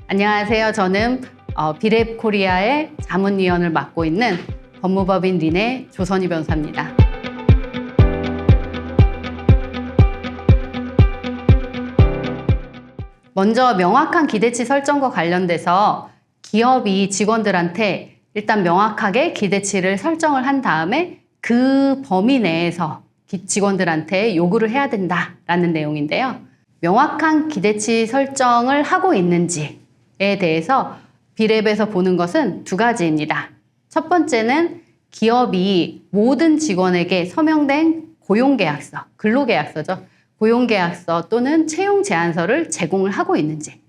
안녕하세요. 저는 비랩코리아의 자문위원을 맡고 있는 법무법인 린의 조선희 변호사입니다. 먼저 명확한 기대치 설정과 관련돼서 기업이 직원들한테 일단 명확하게 기대치를 설정을 한 다음에 그 범위 내에서 직원들한테 요구를 해야 된다라는 내용인데요. 명확한 기대치 설정을 하고 있는지에 대해서 비랩에서 보는 것은 두 가지입니다. 첫 번째는 기업이 모든 직원에게 서명된 고용계약서, 근로계약서죠. 고용계약서 또는 채용제안서를 제공을 하고 있는지.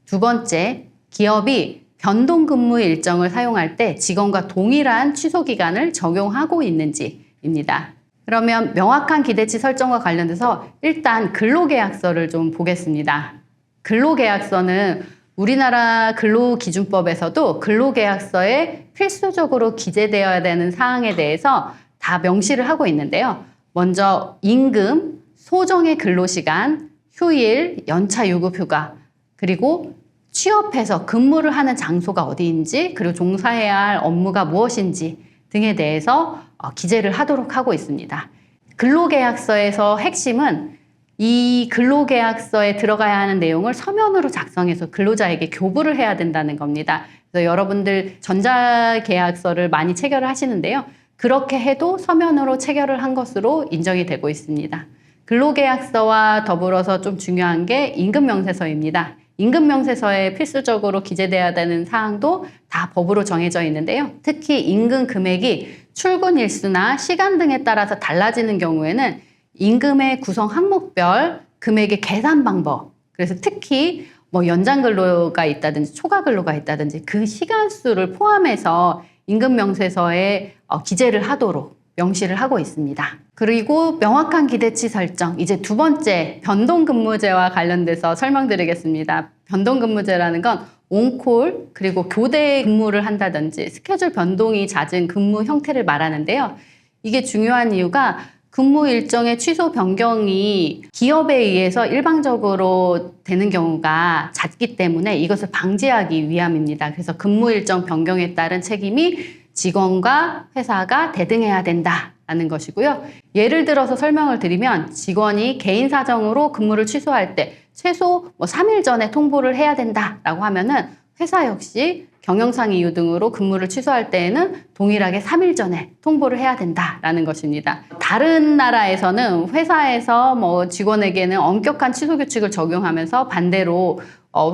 두 번째, 기업이 변동근무 일정을 사용할 때 직원과 동일한 취소기간을 적용하고 있는지입니다. 그러면 명확한 기대치 설정과 관련돼서 일단 근로계약서를 좀 보겠습니다. 근로계약서는 우리나라 근로기준법에서도 근로계약서에 필수적으로 기재되어야 되는 사항에 대해서 다 명시를 하고 있는데요. 먼저 임금, 소정의 근로시간, 휴일, 연차 유급휴가, 그리고 취업해서 근무를 하는 장소가 어디인지, 그리고 종사해야 할 업무가 무엇인지 등에 대해서 기재를 하도록 하고 있습니다. 근로계약서에서 핵심은 이 근로계약서에 들어가야 하는 내용을 서면으로 작성해서 근로자에게 교부를 해야 된다는 겁니다. 그래서 여러분들 전자계약서를 많이 체결을 하시는데요. 그렇게 해도 서면으로 체결을 한 것으로 인정이 되고 있습니다. 근로계약서와 더불어서 좀 중요한 게 임금명세서입니다. 임금명세서에 필수적으로 기재돼야 되는 사항도 다 법으로 정해져 있는데요. 특히 임금 금액이 출근 일수나 시간 등에 따라서 달라지는 경우에는 임금의 구성 항목별 금액의 계산 방법, 그래서 특히 연장근로가 있다든지 초과근로가 있다든지 그 시간수를 포함해서 임금명세서에 기재를 하도록 명시를 하고 있습니다. 그리고 명확한 기대치 설정, 이제 두 번째 변동근무제와 관련돼서 설명드리겠습니다. 변동근무제라는 건 온콜 그리고 교대 근무를 한다든지 스케줄 변동이 잦은 근무 형태를 말하는데요. 이게 중요한 이유가 근무 일정의 취소 변경이 기업에 의해서 일방적으로 되는 경우가 잦기 때문에 이것을 방지하기 위함입니다. 그래서 근무 일정 변경에 따른 책임이 직원과 회사가 대등해야 된다라는 것이고요. 예를 들어서 설명을 드리면 직원이 개인 사정으로 근무를 취소할 때 최소 3일 전에 통보를 해야 된다라고 하면은 회사 역시 경영상 이유 등으로 근무를 취소할 때에는 동일하게 3일 전에 통보를 해야 된다라는 것입니다. 다른 나라에서는 회사에서 직원에게는 엄격한 취소 규칙을 적용하면서 반대로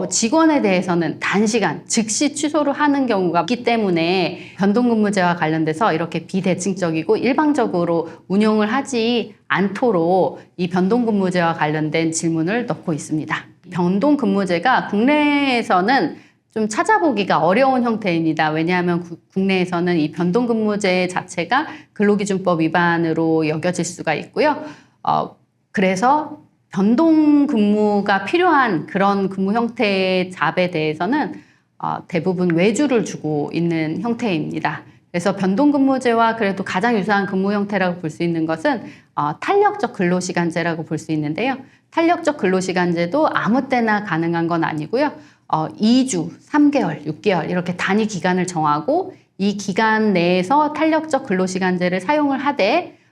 직원에 대해서는 단시간 즉시 취소를 하는 경우가 있기 때문에 변동근무제와 관련돼서 이렇게 비대칭적이고 일방적으로 운용을 하지 않도록 이 변동근무제와 관련된 질문을 넣고 있습니다. 변동근무제가 국내에서는 좀 찾아보기가 어려운 형태입니다. 왜냐하면 국내에서는 이 변동근무제 자체가 근로기준법 위반으로 여겨질 수가 있고요. 그래서 변동근무가 필요한 그런 근무 형태의 잡에 대해서는 대부분 외주를 주고 있는 형태입니다. 그래서 변동근무제와 그래도 가장 유사한 근무 형태라고 볼 수 있는 것은 탄력적 근로시간제라고 볼 수 있는데요. 탄력적 근로시간제도 아무 때나 가능한 건 아니고요. 2주, 3개월, 6개월 이렇게 단위 기간을 정하고 이 기간 내에서 탄력적 근로시간제를 사용을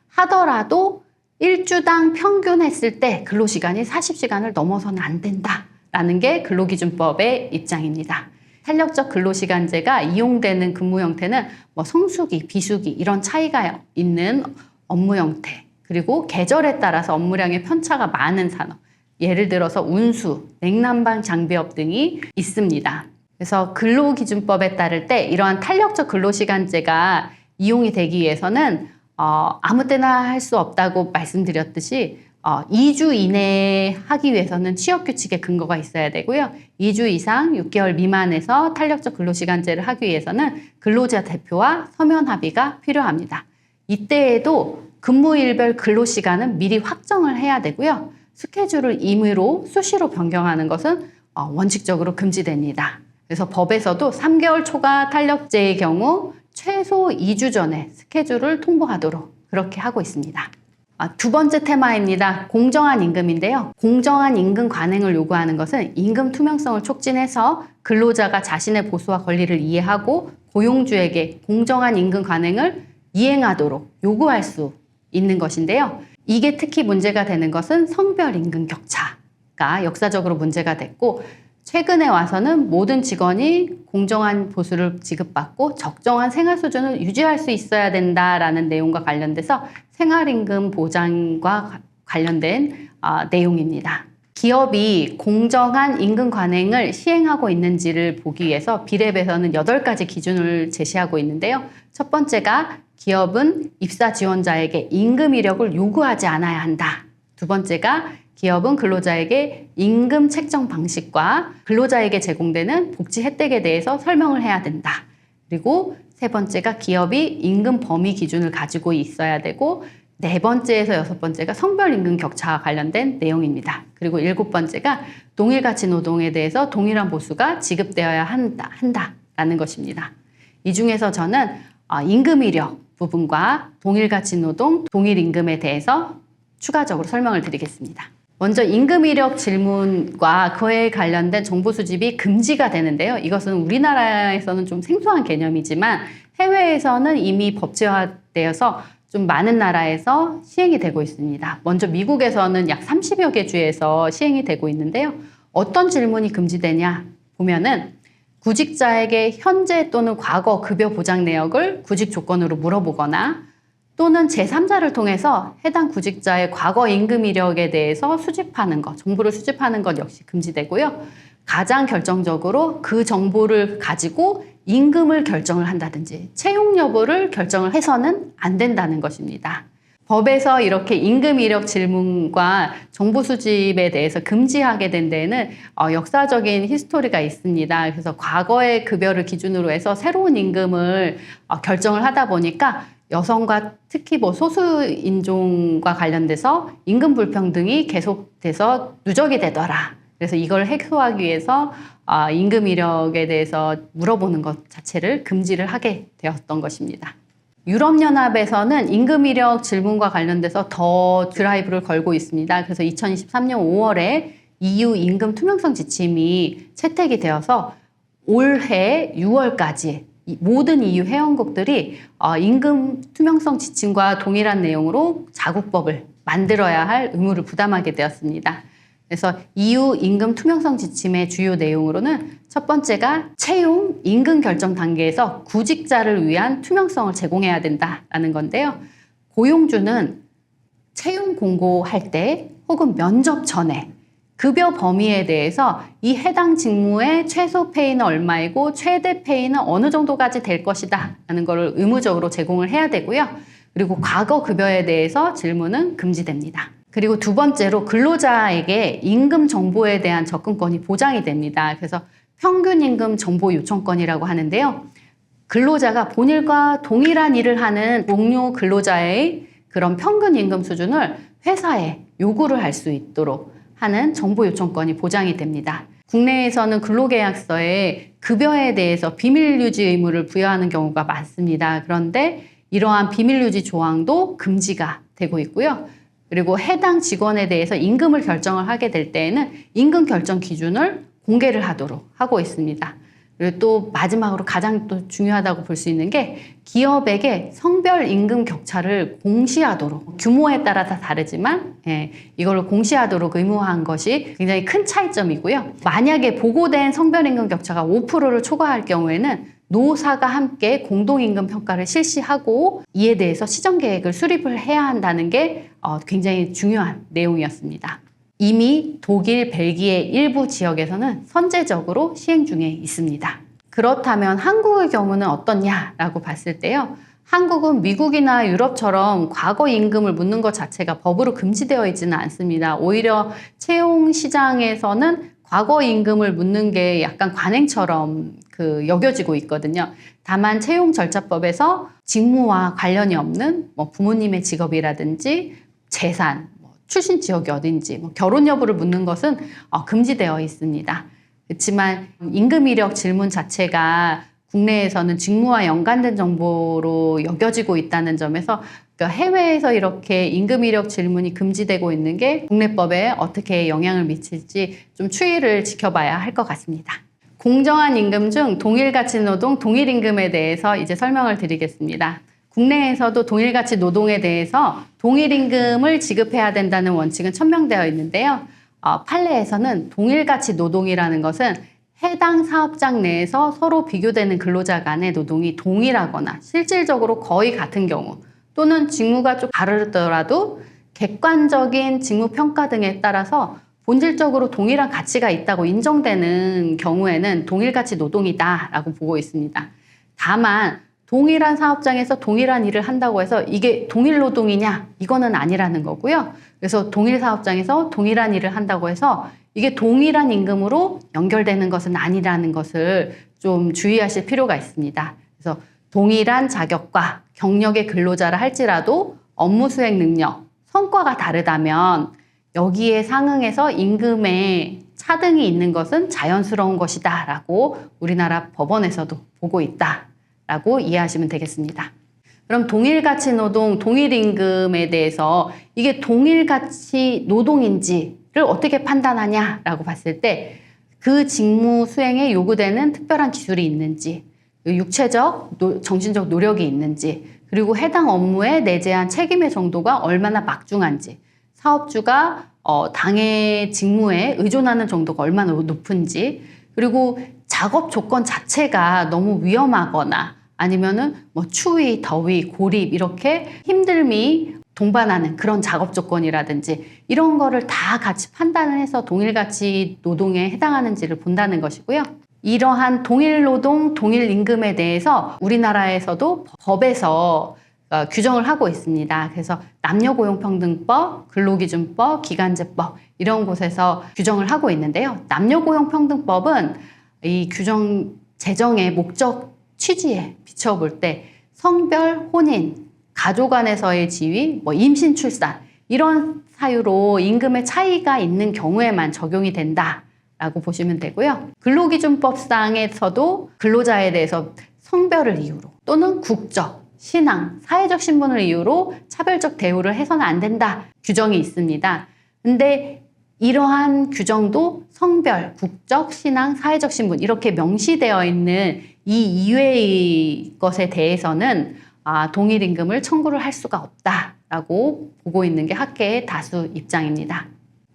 하더라도 1주당 평균 했을 때 근로시간이 40시간을 넘어서는 안 된다라는 게 근로기준법의 입장입니다. 탄력적 근로시간제가 이용되는 근무 형태는 성수기, 비수기 이런 차이가 있는 업무 형태, 그리고 계절에 따라서 업무량의 편차가 많은 산업, 예를 들어서 운수, 냉난방 장비업 등이 있습니다. 그래서 근로기준법에 따를 때 이러한 탄력적 근로시간제가 이용이 되기 위해서는 아무 때나 할 수 없다고 말씀드렸듯이 2주 이내에 하기 위해서는 취업규칙에 근거가 있어야 되고요. 2주 이상 6개월 미만에서 탄력적 근로시간제를 하기 위해서는 근로자 대표와 서면 합의가 필요합니다. 이때에도 근무일별 근로시간은 미리 확정을 해야 되고요. 스케줄을 임의로 수시로 변경하는 것은 원칙적으로 금지됩니다. 그래서 법에서도 3개월 초과 탄력제의 경우 최소 2주 전에 스케줄을 통보하도록 그렇게 하고 있습니다. 두 번째 테마입니다. 공정한 임금인데요. 공정한 임금 관행을 요구하는 것은 임금 투명성을 촉진해서 근로자가 자신의 보수와 권리를 이해하고 고용주에게 공정한 임금 관행을 이행하도록 요구할 수 있는 것인데요. 이게 특히 문제가 되는 것은 성별 임금 격차가 역사적으로 문제가 됐고, 최근에 와서는 모든 직원이 공정한 보수를 지급받고 적정한 생활 수준을 유지할 수 있어야 된다라는 내용과 관련돼서 생활임금 보장과 관련된 내용입니다. 기업이 공정한 임금 관행을 시행하고 있는지를 보기 위해서 비랩에서는 8가지 기준을 제시하고 있는데요. 첫 번째가 기업은 입사 지원자에게 임금 이력을 요구하지 않아야 한다. 두 번째가 기업은 근로자에게 임금 책정 방식과 근로자에게 제공되는 복지 혜택에 대해서 설명을 해야 된다. 그리고 세 번째가 기업이 임금 범위 기준을 가지고 있어야 되고, 네 번째에서 여섯 번째가 성별 임금 격차와 관련된 내용입니다. 그리고 일곱 번째가 동일 가치 노동에 대해서 동일한 보수가 지급되어야 한다라는 것입니다. 이 중에서 저는 임금 이력 부분과 동일 가치 노동, 동일 임금에 대해서 추가적으로 설명을 드리겠습니다. 먼저 임금 이력 질문과 그에 관련된 정보 수집이 금지가 되는데요. 이것은 우리나라에서는 좀 생소한 개념이지만 해외에서는 이미 법제화되어서 좀 많은 나라에서 시행이 되고 있습니다. 먼저 미국에서는 약 30여 개 주에서 시행이 되고 있는데요. 어떤 질문이 금지되냐 보면은 구직자에게 현재 또는 과거 급여 보장 내역을 구직 조건으로 물어보거나 또는 제3자를 통해서 해당 구직자의 과거 임금 이력에 대해서 수집하는 것, 정보를 수집하는 것 역시 금지되고요. 가장 결정적으로 그 정보를 가지고 임금을 결정을 한다든지 채용 여부를 결정을 해서는 안 된다는 것입니다. 법에서 이렇게 임금 이력 질문과 정보 수집에 대해서 금지하게 된 데에는 역사적인 히스토리가 있습니다. 그래서 과거의 급여를 기준으로 해서 새로운 임금을 결정을 하다 보니까 여성과 특히 소수인종과 관련돼서 임금 불평등이 계속돼서 누적이 되더라. 그래서 이걸 해소하기 위해서 임금 이력에 대해서 물어보는 것 자체를 금지를 하게 되었던 것입니다. 유럽연합에서는 임금 이력 질문과 관련돼서 더 드라이브를 걸고 있습니다. 그래서 2023년 5월에 EU 임금 투명성 지침이 채택이 되어서 올해 6월까지 모든 EU 회원국들이 임금 투명성 지침과 동일한 내용으로 자국법을 만들어야 할 의무를 부담하게 되었습니다. 그래서 EU 임금 투명성 지침의 주요 내용으로는 첫 번째가 채용 임금 결정 단계에서 구직자를 위한 투명성을 제공해야 된다라는 건데요. 고용주는 채용 공고할 때 혹은 면접 전에 급여 범위에 대해서 이 해당 직무의 최소 페이는 얼마이고 최대 페이는 어느 정도까지 될 것이다 라는 것을 의무적으로 제공을 해야 되고요. 그리고 과거 급여에 대해서 질문은 금지됩니다. 그리고 두 번째로 근로자에게 임금 정보에 대한 접근권이 보장이 됩니다. 그래서 평균 임금 정보 요청권이라고 하는데요. 근로자가 본인과 동일한 일을 하는 동료 근로자의 그런 평균 임금 수준을 회사에 요구를 할 수 있도록 하는 정보 요청권이 보장이 됩니다. 국내에서는 근로계약서에 급여에 대해서 비밀 유지 의무를 부여하는 경우가 많습니다. 그런데 이러한 비밀 유지 조항도 금지가 되고 있고요. 그리고 해당 직원에 대해서 임금을 결정을 하게 될 때에는 임금 결정 기준을 공개를 하도록 하고 있습니다. 그리고 또 마지막으로 가장 또 중요하다고 볼 수 있는 게 기업에게 성별 임금 격차를 공시하도록, 규모에 따라 다 다르지만 이걸로 공시하도록 의무화한 것이 굉장히 큰 차이점이고요. 만약에 보고된 성별 임금 격차가 5%를 초과할 경우에는 노사가 함께 공동임금 평가를 실시하고 이에 대해서 시정계획을 수립을 해야 한다는 게 굉장히 중요한 내용이었습니다. 이미 독일, 벨기에 일부 지역에서는 선제적으로 시행 중에 있습니다. 그렇다면 한국의 경우는 어떻냐라고 봤을 때요. 한국은 미국이나 유럽처럼 과거 임금을 묻는 것 자체가 법으로 금지되어 있지는 않습니다. 오히려 채용 시장에서는 과거 임금을 묻는 게 약간 관행처럼 여겨지고 있거든요. 다만 채용절차법에서 직무와 관련이 없는 부모님의 직업이라든지 재산, 출신 지역이 어딘지, 결혼 여부를 묻는 것은 금지되어 있습니다. 그렇지만 임금 이력 질문 자체가 국내에서는 직무와 연관된 정보로 여겨지고 있다는 점에서 그러니까 해외에서 이렇게 임금 이력 질문이 금지되고 있는 게 국내법에 어떻게 영향을 미칠지 좀 추이를 지켜봐야 할 것 같습니다. 공정한 임금 중 동일가치 노동, 동일임금에 대해서 이제 설명을 드리겠습니다. 국내에서도 동일가치 노동에 대해서 동일임금을 지급해야 된다는 원칙은 천명되어 있는데요. 판례에서는 동일가치 노동이라는 것은 해당 사업장 내에서 서로 비교되는 근로자 간의 노동이 동일하거나 실질적으로 거의 같은 경우 또는 직무가 좀 다르더라도 객관적인 직무평가 등에 따라서 본질적으로 동일한 가치가 있다고 인정되는 경우에는 동일가치 노동이다라고 보고 있습니다. 다만 동일한 사업장에서 동일한 일을 한다고 해서 이게 동일 노동이냐? 이거는 아니라는 거고요. 그래서 동일 사업장에서 동일한 일을 한다고 해서 이게 동일한 임금으로 연결되는 것은 아니라는 것을 좀 주의하실 필요가 있습니다. 그래서 동일한 자격과 경력의 근로자라 할지라도 업무 수행 능력, 성과가 다르다면 여기에 상응해서 임금에 차등이 있는 것은 자연스러운 것이다 라고 우리나라 법원에서도 보고 있다 라고 이해하시면 되겠습니다. 그럼 동일가치 노동, 동일임금에 대해서 이게 동일가치 노동인지를 어떻게 판단하냐라고 봤을 때 그 직무 수행에 요구되는 특별한 기술이 있는지, 육체적, 정신적 노력이 있는지, 그리고 해당 업무에 내재한 책임의 정도가 얼마나 막중한지, 사업주가 당의 직무에 의존하는 정도가 얼마나 높은지, 그리고 작업 조건 자체가 너무 위험하거나 아니면은 뭐 추위, 더위, 고립 이렇게 힘듦이 동반하는 그런 작업 조건이라든지 이런 거를 다 같이 판단을 해서 동일가치 노동에 해당하는지를 본다는 것이고요. 이러한 동일노동, 동일임금에 대해서 우리나라에서도 법에서 규정을 하고 있습니다. 그래서 남녀고용평등법, 근로기준법, 기간제법 이런 곳에서 규정을 하고 있는데요. 남녀고용평등법은 이 규정 제정의 목적 취지에 비춰볼 때 성별, 혼인, 가족 안에서의 지위, 임신, 출산 이런 사유로 임금의 차이가 있는 경우에만 적용이 된다라고 보시면 되고요. 근로기준법상에서도 근로자에 대해서 성별을 이유로 또는 국적, 신앙, 사회적 신분을 이유로 차별적 대우를 해서는 안 된다 규정이 있습니다. 근데 이러한 규정도 성별, 국적, 신앙, 사회적 신분 이렇게 명시되어 있는 이 이외의 것에 대해서는 동일임금을 청구를 할 수가 없다라고 보고 있는 게 학계의 다수 입장입니다.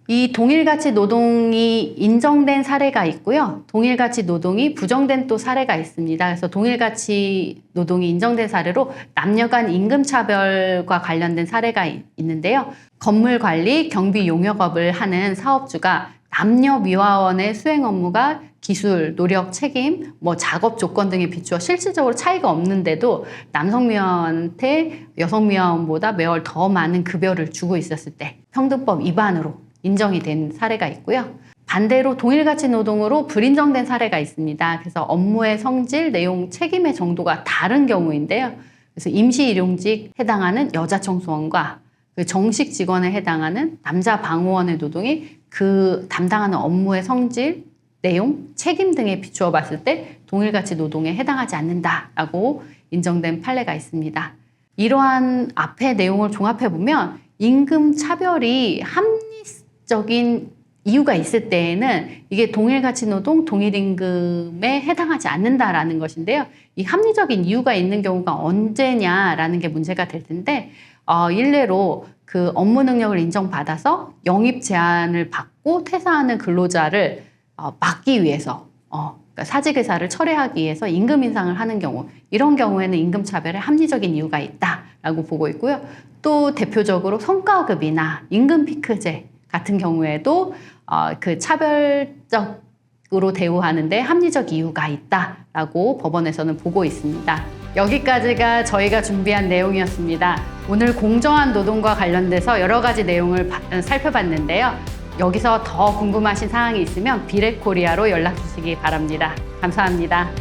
이 동일가치 노동이 인정된 사례가 있고요. 동일가치 노동이 부정된 또 사례가 있습니다. 그래서 동일가치 노동이 인정된 사례로 남녀 간 임금차별과 관련된 사례가 있는데요. 건물관리, 경비 용역업을 하는 사업주가 남녀 미화원의 수행 업무가 기술, 노력, 책임, 작업 조건 등에 비추어 실질적으로 차이가 없는데도 남성 미화원한테 여성 미화원보다 매월 더 많은 급여를 주고 있었을 때 평등법 위반으로 인정이 된 사례가 있고요. 반대로 동일가치 노동으로 불인정된 사례가 있습니다. 그래서 업무의 성질, 내용, 책임의 정도가 다른 경우인데요. 그래서 임시일용직 해당하는 여자 청소원과 그 정식 직원에 해당하는 남자 방호원의 노동이 그 담당하는 업무의 성질, 내용, 책임 등에 비추어 봤을 때 동일가치 노동에 해당하지 않는다라고 인정된 판례가 있습니다. 이러한 앞의 내용을 종합해 보면 임금 차별이 합리적인 이유가 있을 때에는 이게 동일가치 노동, 동일임금에 해당하지 않는다라는 것인데요. 이 합리적인 이유가 있는 경우가 언제냐라는 게 문제가 될 텐데 일례로 그 업무 능력을 인정받아서 영입 제한을 받고 퇴사하는 근로자를 막기 위해서 그러니까 사직의사를 철회하기 위해서 임금 인상을 하는 경우 이런 경우에는 임금차별에 합리적인 이유가 있다라고 보고 있고요. 또 대표적으로 성과급이나 임금 피크제 같은 경우에도 그 차별적으로 대우하는데 합리적 이유가 있다라고 법원에서는 보고 있습니다. 여기까지가 저희가 준비한 내용이었습니다. 오늘 공정한 노동과 관련돼서 여러 가지 내용을 살펴봤는데요. 여기서 더 궁금하신 사항이 있으면 비랩코리아로 연락 주시기 바랍니다. 감사합니다.